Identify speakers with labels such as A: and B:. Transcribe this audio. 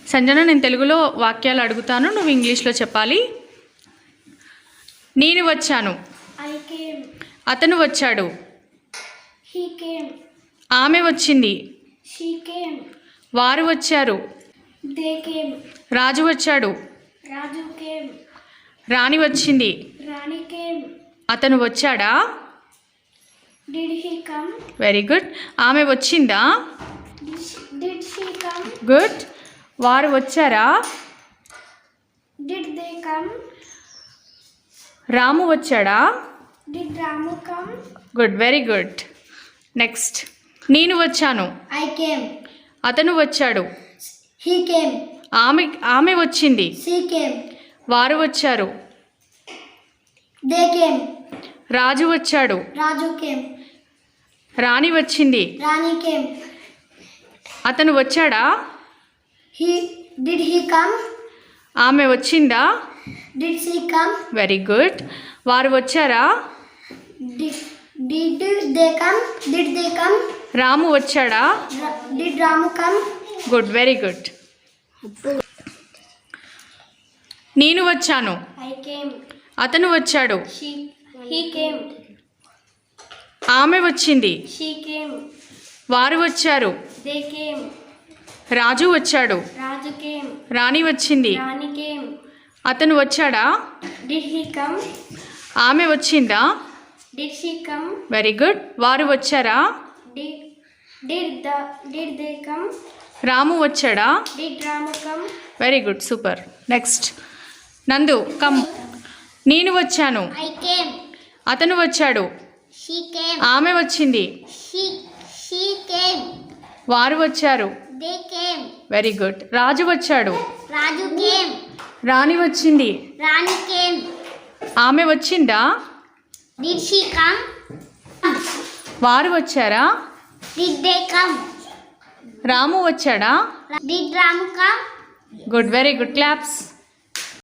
A: సంజన, నేను తెలుగులో వాక్యాలు అడుగుతాను, నువ్వు ఇంగ్లీష్లో చెప్పాలి. నేను వచ్చాను. అతను వచ్చాడు. ఆమె వచ్చింది. వారు వచ్చారు. రాజు వచ్చాడు. రాణి వచ్చింది. అతను వచ్చాడా? Very good. ఆమె వచ్చిందా? గుడ్. వారు వచ్చారా? రాము వచ్చాడా? Good, very good. నెక్స్ట్. నేను వచ్చాను. అతను వచ్చాడు. ఆమె వచ్చింది. వారు వచ్చారు. రాజు వచ్చాడు. రాణి వచ్చింది. అతను వచ్చాడా? ఆమె వచ్చిందా? Very good. వారు వచ్చారా? రాము వచ్చాడా? Good, very good. నేను వచ్చాను. అతను వచ్చాడు. ఆమె వచ్చింది. వారు వచ్చారు. రాజు వచ్చాడు. రాణి వచ్చింది. అతను వచ్చాడా? ఆమె వచ్చిందా? Very good. వారు వచ్చారా? రాము వచ్చాడా? Very good, super. నెక్స్ట్. నందు, కమ్. నేను వచ్చాను. అతను వచ్చాడు. ఆమె వచ్చింది. వారు వచ్చారు. Very good. రాజు వచ్చాడు. రాణి వచ్చింది. ఆమె వచ్చిందా? వారు వచ్చారా? రాము వచ్చాడా? Good, very good. క్లాప్స్.